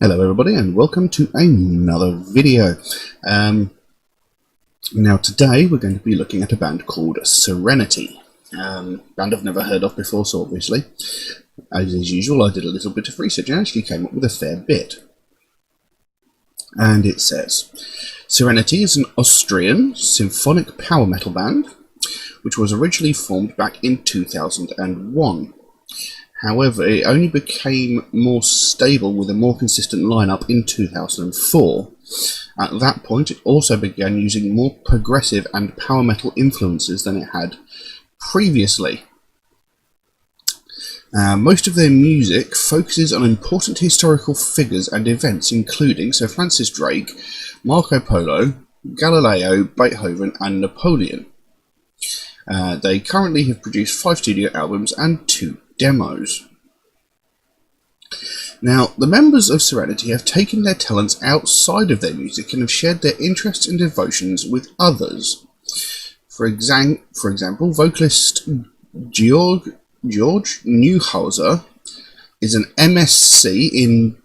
Hello everybody and welcome to another video. Now today we're going to be looking at a band called Serenity. Band I've never heard of before, so obviously, as usual, I did a little bit of research and actually came up with a fair bit. And it says, Serenity is an Austrian symphonic power metal band which was originally formed back in 2001. However, it only became more stable with a more consistent lineup in 2004. At that point, it also began using more progressive and power metal influences than it had previously. Most of their music focuses on important historical figures and events, including Sir Francis Drake, Marco Polo, Galileo, Beethoven, and Napoleon. They currently have produced 5 studio albums and 2 demos. Now, the members of Serenity have taken their talents outside of their music and have shared their interests and devotions with others. For example, vocalist George Neuhauser is an MSc in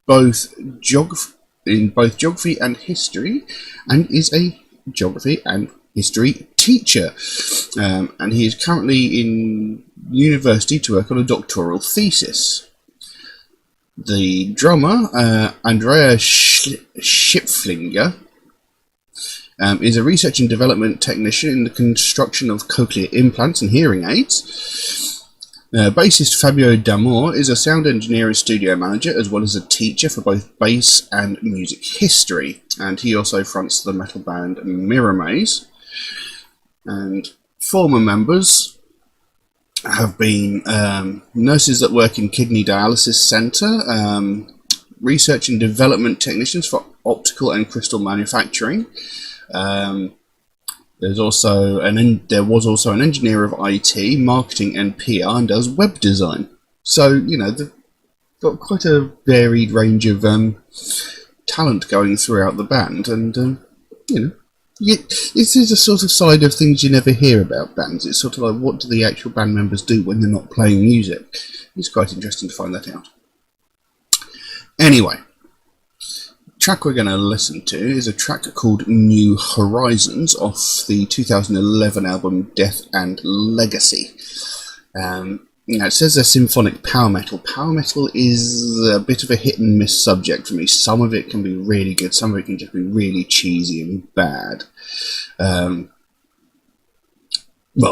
both geography and history, and is a geography and history teacher, and he is currently in university to work on a doctoral thesis. The drummer, Andrea Schipflinger, is a research and development technician in the construction of cochlear implants and hearing aids. Bassist Fabio D'Amore is a sound engineer and studio manager, as well as a teacher for both bass and music history, and he also fronts the metal band Mirror Maze. And former members have been nurses that work in kidney dialysis centre, research and development technicians for optical and crystal manufacturing. There was also an engineer of IT, marketing and PR, and does web design. So, you know, they've got quite a varied range of talent going throughout the band, and you know, this is a sort of side of things you never hear about bands. It's sort of like, what do the actual band members do when they're not playing music? It's quite interesting to find that out. Anyway, the track we're going to listen to is a track called New Horizons off the 2011 album Death and Legacy. It says they're symphonic power metal. Power metal is a bit of a hit and miss subject for me. Some of it can be really good, some of it can just be really cheesy and bad. Well,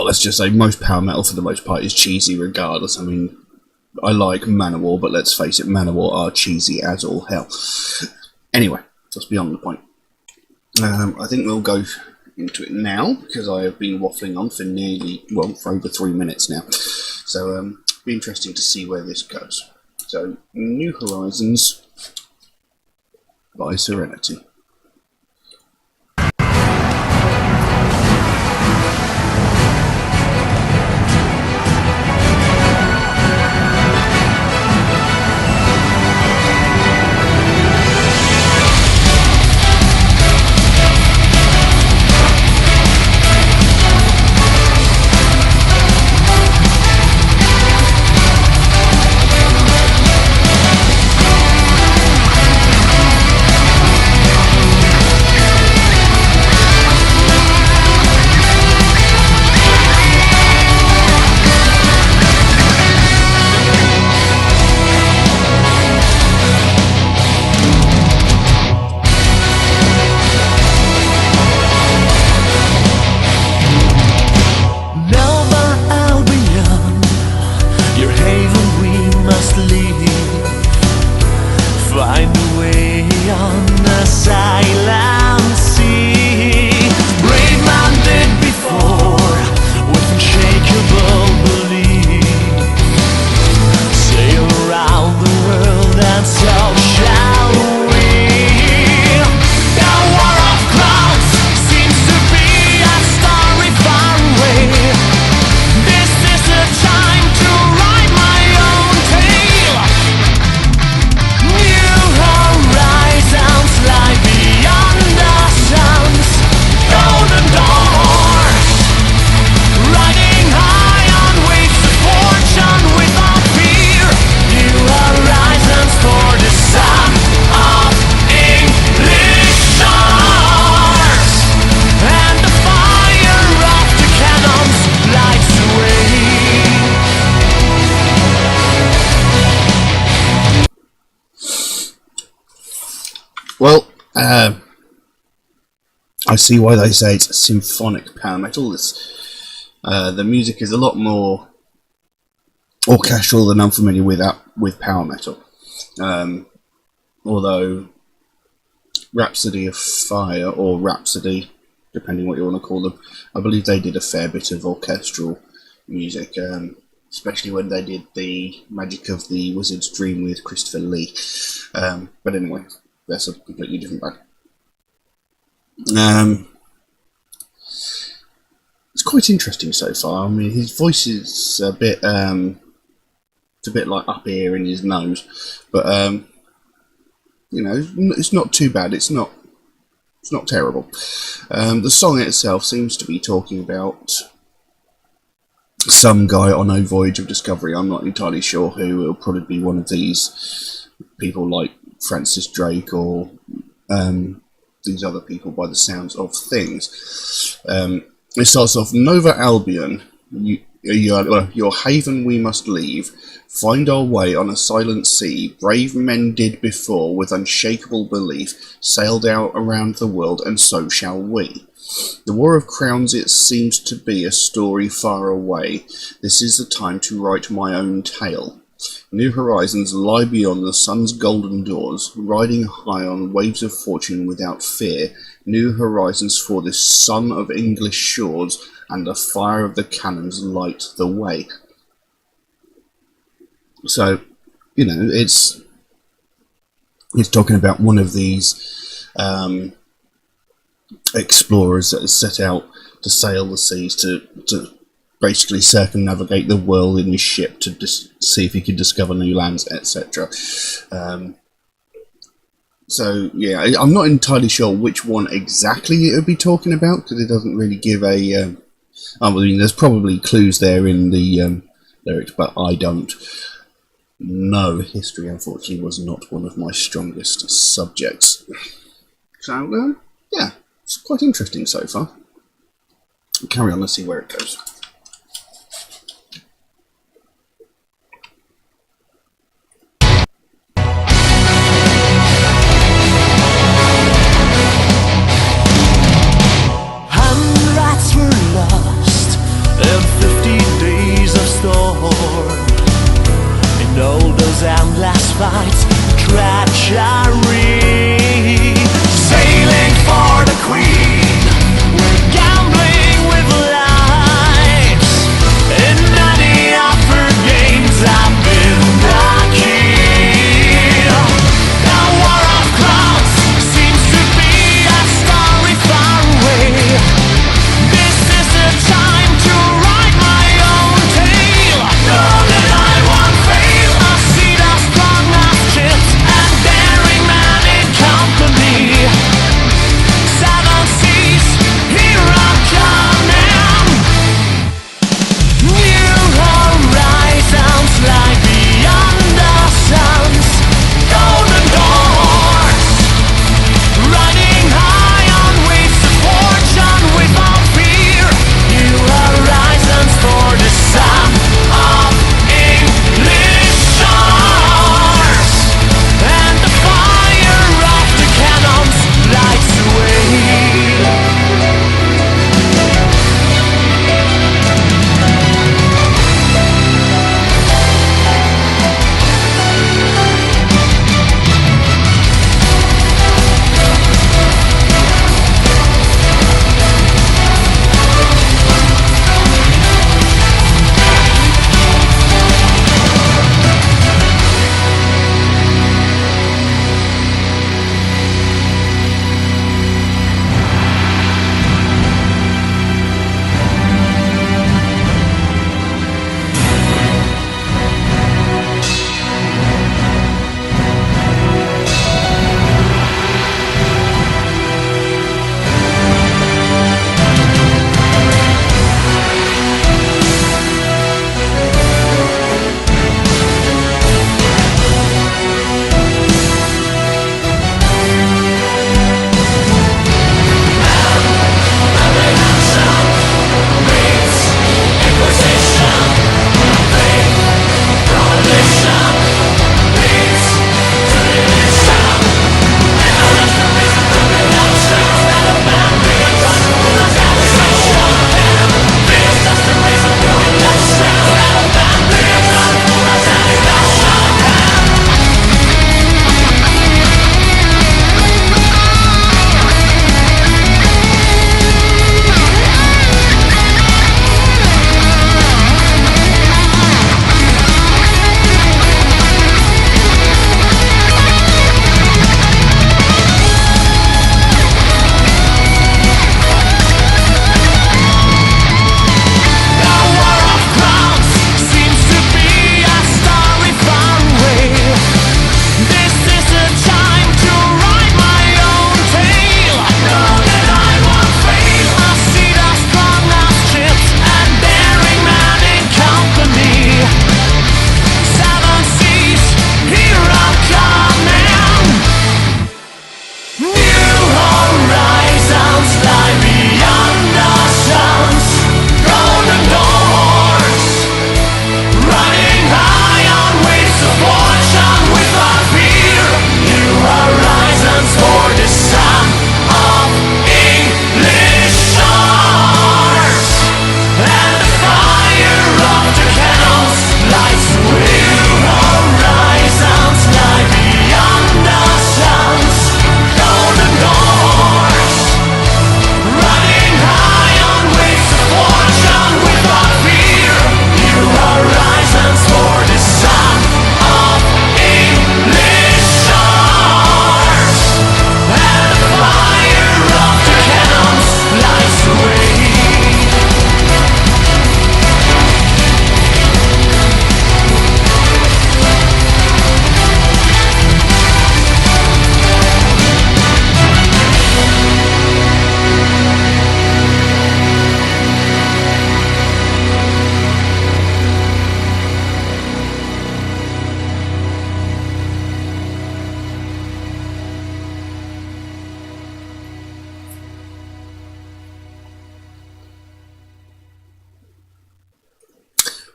let's just say most power metal for the most part is cheesy regardless. I mean, I like Manowar, but let's face it, Manowar are cheesy as all hell. Anyway, that's beyond the point. I think we'll go into it now, because I have been waffling on for for over 3 minutes now. So it'll be interesting to see where this goes. So, New Horizons by Serenity. I see why they say it's symphonic power metal. The music is a lot more orchestral than I'm familiar with power metal. Although Rhapsody of Fire, or Rhapsody, depending what you want to call them, I believe they did a fair bit of orchestral music, especially when they did the Magic of the Wizard's Dream with Christopher Lee. But anyway, that's a completely different band. It's quite interesting so far. I mean, his voice is a bit, it's a bit like up here in his nose, but it's not too bad. It's not terrible. The song itself seems to be talking about some guy on a voyage of discovery. I'm not entirely sure who. It'll probably be one of these people like Francis Drake or these other people by the sounds of things. It starts off, Nova Albion, your haven we must leave, find our way on a silent sea, brave men did before, with unshakable belief, sailed out around the world, and so shall we. The War of Crowns, it seems to be a story far away. This is the time to write my own tale. New horizons lie beyond the sun's golden doors, riding high on waves of fortune without fear. New horizons for this son of English shores, and the fire of the cannons light the way. So, it's talking about one of these explorers that has set out to sail the seas, to basically circumnavigate the world in his ship to see if he could discover new lands, etc. So, yeah, I'm not entirely sure which one exactly it would be talking about, because it doesn't really give a... I mean, there's probably clues there in the lyrics, but I don't know. History, unfortunately, was not one of my strongest subjects. So, yeah, it's quite interesting so far. Carry on, let's see where it goes. Endless fights, treachery, sailing for the queen, we're gambling with lives, in many upper games I've been the key. The war of crowds seems to be a story far away. This is the time to write my own tale. Know that I won't fail. And daring man in company, 7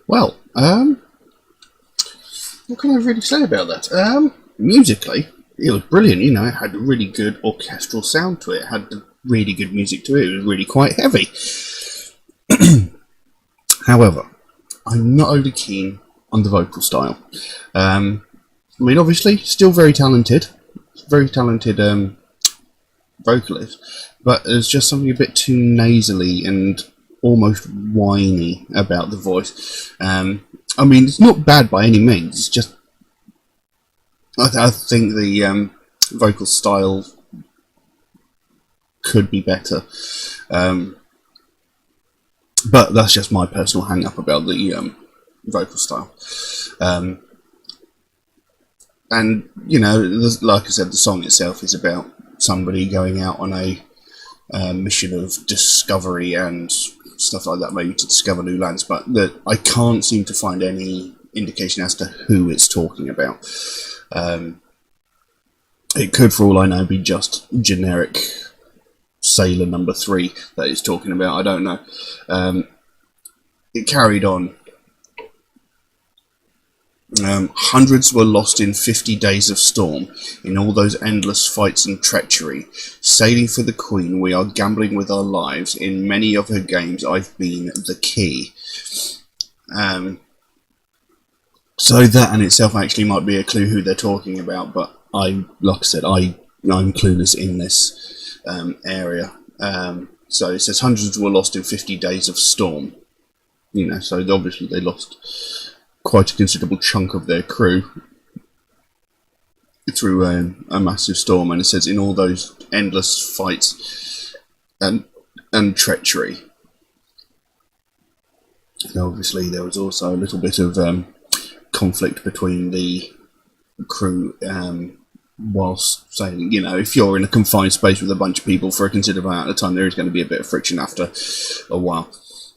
Well, what can I really say about that? Musically, it was brilliant. You know, it had a really good orchestral sound to it. It had really good music to it. It was really quite heavy. However, I'm not overly keen on the vocal style. I mean, obviously, still very talented vocalist, but there's just something a bit too nasally and almost whiny about the voice. I mean, it's not bad by any means. It's just I think the vocal style could be better. But that's just my personal hang-up about the vocal style. And, you know, like I said, the song itself is about somebody going out on a mission of discovery and stuff like that, maybe to discover new lands, but I can't seem to find any indication as to who it's talking about. It could, for all I know, be just generic Sailor number 3 that it's talking about. I don't know. It carried on. Hundreds were lost in 50 days of storm, in all those endless fights and treachery. Sailing for the Queen, we are gambling with our lives. In many of her games, I've been the key. So that in itself actually might be a clue who they're talking about, but like I said, I'm clueless in this area. So it says hundreds were lost in 50 days of storm. You know, so obviously they lost quite a considerable chunk of their crew through a massive storm, and it says in all those endless fights and treachery. And obviously there was also a little bit of conflict between the crew whilst sailing. You know, if you're in a confined space with a bunch of people for a considerable amount of time, there is going to be a bit of friction after a while.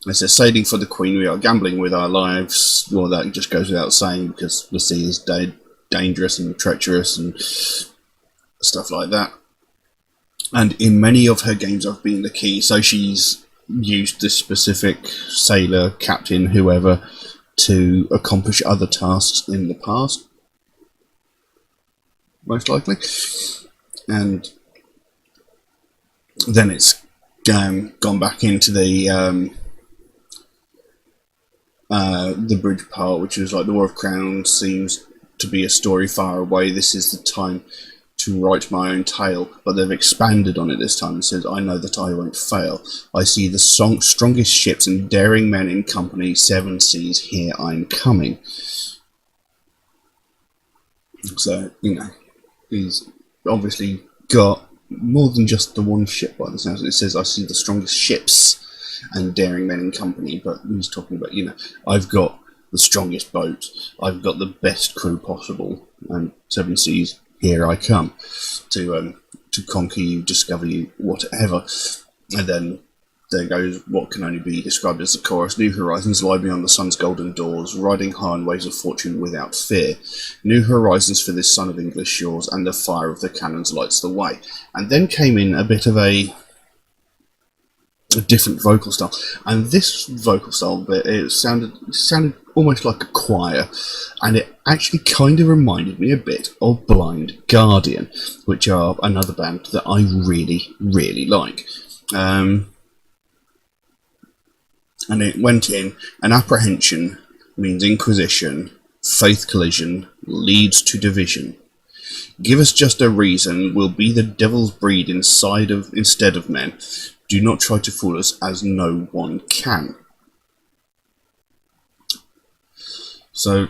It says, sailing for the Queen, we are gambling with our lives. Well, that just goes without saying, because the sea is dangerous and treacherous and stuff like that. And in many of her games, I've been the key. So she's used this specific sailor, captain, whoever, to accomplish other tasks in the past, most likely. And then it's gone back into the bridge part, which is like the War of Crowns seems to be a story far away. This is the time to write my own tale, but they've expanded on it this time. It says, I know that I won't fail. I see the strongest ships and daring men in company, 7 seas, here I'm coming. So, you know, he's obviously got more than just the one ship by the sounds. It says, I see the strongest ships and daring men in company, but he's talking about, you know, I've got the strongest boat, I've got the best crew possible, and 7 seas, here I come to conquer you, discover you, whatever. And then there goes what can only be described as the chorus. New horizons lie beyond the sun's golden doors, riding high on waves of fortune without fear. New horizons for this son of English shores, and the fire of the cannons lights the way. And then came in a bit of a different vocal style, and this vocal style bit, it sounded almost like a choir, and it actually kind of reminded me a bit of Blind Guardian, which are another band that I really like. And it went in, an apprehension means inquisition, faith collision leads to division. Give us just a reason, we'll be the devil's breed instead of men. Do not try to fool us, as no one can. So,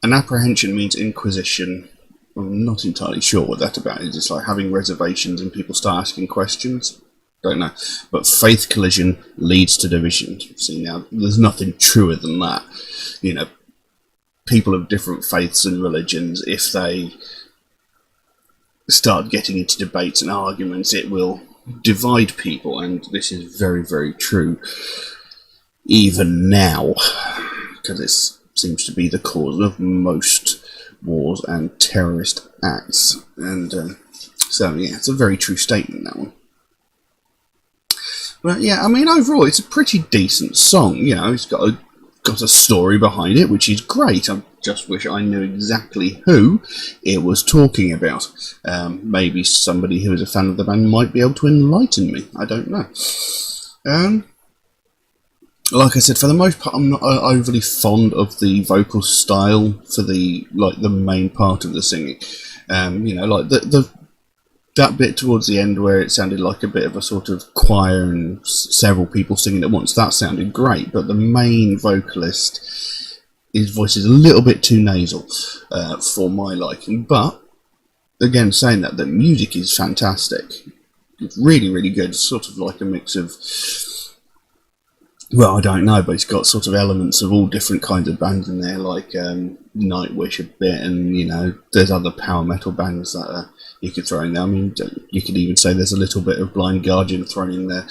an apprehension means inquisition. I'm not entirely sure what that's about. It's like having reservations and people start asking questions. Don't know. But faith collision leads to division. See, now, there's nothing truer than that. You know, people of different faiths and religions, if they start getting into debates and arguments, it will divide people, and this is very true even now, because this seems to be the cause of most wars and terrorist acts. And so yeah, it's a very true statement, that one. But yeah, I mean, overall it's a pretty decent song. You know, it's got a got a story behind it, which is great. I just wish I knew exactly who it was talking about. Maybe somebody who is a fan of the band might be able to enlighten me. I don't know. Like I said, for the most part, I'm not overly fond of the vocal style for the main part of the singing. Like that bit towards the end where it sounded like a bit of a sort of choir and several people singing at once. That sounded great, but the main vocalist, his voice is a little bit too nasal for my liking. But again, saying that, the music is fantastic. It's really, really good. It's sort of like a mix of, well, I don't know, but it's got sort of elements of all different kinds of bands in there, like Nightwish a bit, and there's other power metal bands that you could throw in there. I mean, you could even say there's a little bit of Blind Guardian thrown in there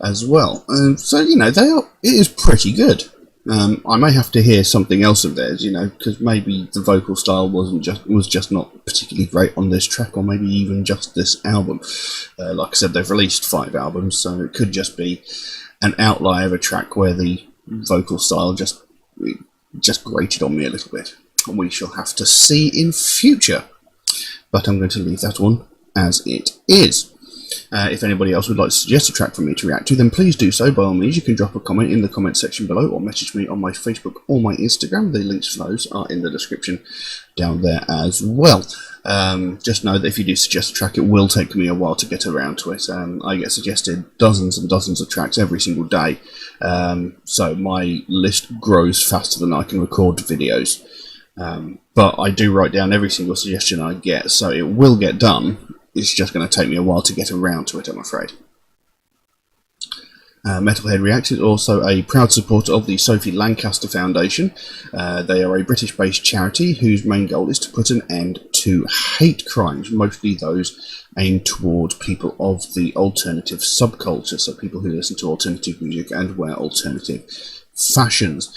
as well. So it is pretty good. I may have to hear something else of theirs, because maybe the vocal style was just not particularly great on this track, or maybe even just this album. Like I said, they've released 5 albums, so it could just be an outlier of a track where the vocal style just grated on me a little bit. We shall have to see in future, but I'm going to leave that one as it is. If anybody else would like to suggest a track for me to react to, then please do so. By all means, you can drop a comment in the comment section below, or message me on my Facebook or my Instagram. The links for those are in the description down there as well. Just know that if you do suggest a track, it will take me a while to get around to it. I get suggested dozens and dozens of tracks every single day, so my list grows faster than I can record videos. But I do write down every single suggestion I get, so it will get done. It's just going to take me a while to get around to it, I'm afraid. Metalhead Reacts is also a proud supporter of the Sophie Lancaster Foundation. They are a British-based charity whose main goal is to put an end to hate crimes, mostly those aimed toward people of the alternative subculture, so people who listen to alternative music and wear alternative fashions.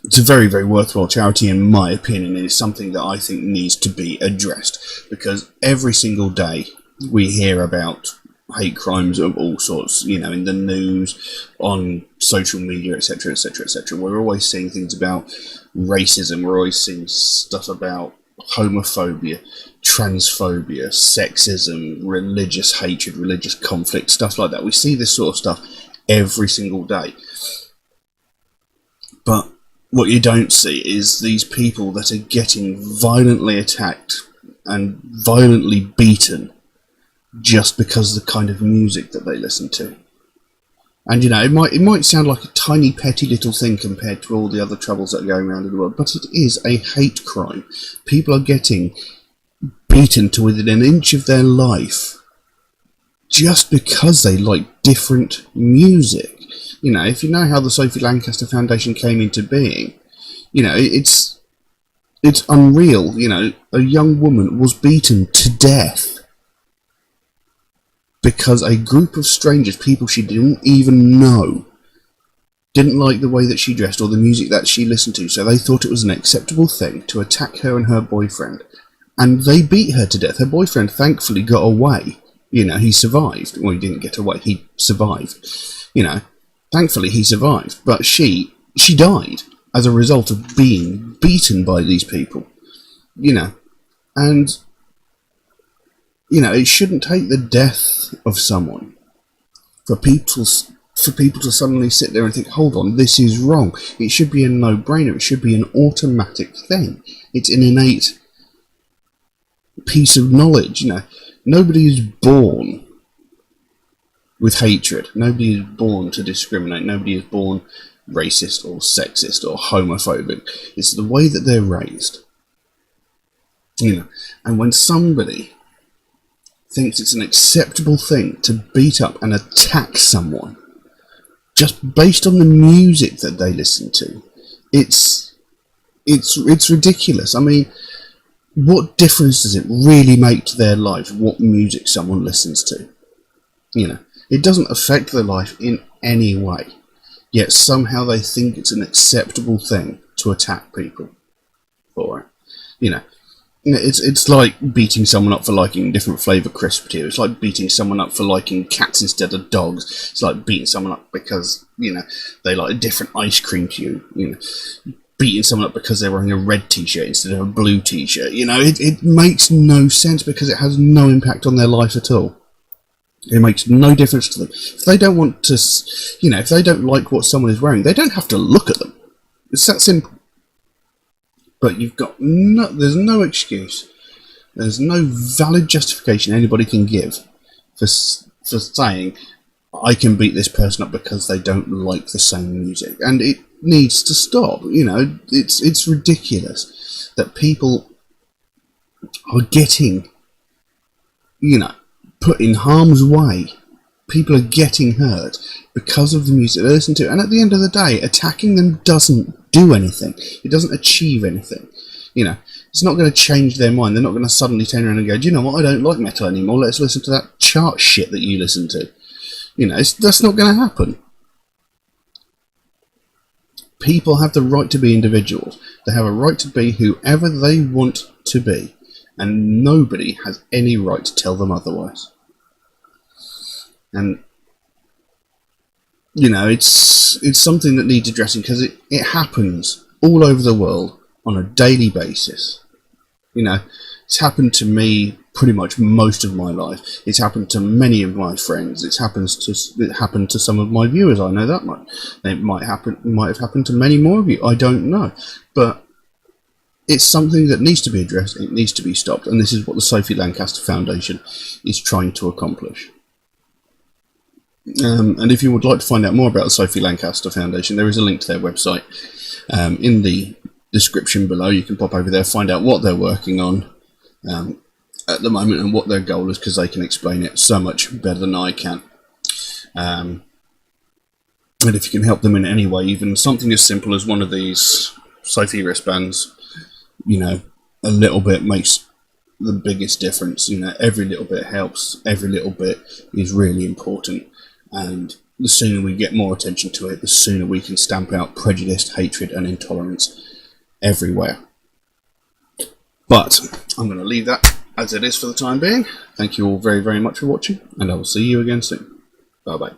It's a very, very worthwhile charity, in my opinion. It is something that I think needs to be addressed, because every single day we hear about hate crimes of all sorts, in the news, on social media, etc., etc., etc. We're always seeing things about racism, we're always seeing stuff about homophobia, transphobia, sexism, religious hatred, religious conflict, stuff like that. We see this sort of stuff every single day. But what you don't see is these people that are getting violently attacked and violently beaten just because of the kind of music that they listen to. And it might sound like a tiny petty little thing compared to all the other troubles that are going around in the world, but it is a hate crime. People are getting beaten to within an inch of their life just because they like different music. If you know how the Sophie Lancaster Foundation came into being, it's unreal. A young woman was beaten to death because a group of strangers, people she didn't even know, didn't like the way that she dressed or the music that she listened to, so they thought it was an acceptable thing to attack her and her boyfriend, and they beat her to death. Her boyfriend thankfully got away. He survived. Well, he didn't get away, he survived. Thankfully he survived, but she died as a result of being beaten by these people. And it shouldn't take the death of someone for people to suddenly sit there and think, hold on, this is wrong. It should be a no-brainer. It should be an automatic thing. It's an innate piece of knowledge. Nobody is born with hatred. Nobody is born to discriminate. Nobody is born racist or sexist or homophobic. It's the way that they're raised. And when somebody thinks it's an acceptable thing to beat up and attack someone just based on the music that they listen to, it's ridiculous. I mean, what difference does it really make to their life what music someone listens to? It doesn't affect their life in any way, yet somehow they think it's an acceptable thing to attack people for it. It's like beating someone up for liking different flavour crisp to you. It's like beating someone up for liking cats instead of dogs. It's like beating someone up because, they like a different ice cream to you. Beating someone up because they're wearing a red t-shirt instead of a blue t-shirt. It makes no sense because it has no impact on their life at all. It makes no difference to them. If they don't want to, if they don't like what someone is wearing, they don't have to look at them. It's that simple. But there's no excuse. There's no valid justification anybody can give for saying, I can beat this person up because they don't like the same music. And it needs to stop. It's ridiculous that people are getting, put in harm's way. People are getting hurt because of the music they listen to. And at the end of the day, attacking them doesn't do anything. It doesn't achieve anything. It's not going to change their mind. They're not going to suddenly turn around and go, do you know what, I don't like metal anymore. Let's listen to that chart shit that you listen to. That's not going to happen. People have the right to be individuals. They have a right to be whoever they want to be. And nobody has any right to tell them otherwise. And it's something that needs addressing because it happens all over the world on a daily basis. It's happened to me pretty much most of my life. It's happened to many of my friends. It happened to some of my viewers. I know that much. It might have happened to many more of you. I don't know, but it's something that needs to be addressed. It needs to be stopped, and this is what the Sophie Lancaster Foundation is trying to accomplish. And if you would like to find out more about the Sophie Lancaster Foundation, there is a link to their website in the description below. You can pop over there, find out what they're working on at the moment and what their goal is, because they can explain it so much better than I can. And if you can help them in any way, even something as simple as one of these Sophie wristbands, a little bit makes the biggest difference. Every little bit helps. Every little bit is really important. And the sooner we get more attention to it, the sooner we can stamp out prejudice, hatred and intolerance everywhere. But I'm going to leave that as it is for the time being. Thank you all very, very much for watching, and I will see you again soon. Bye bye.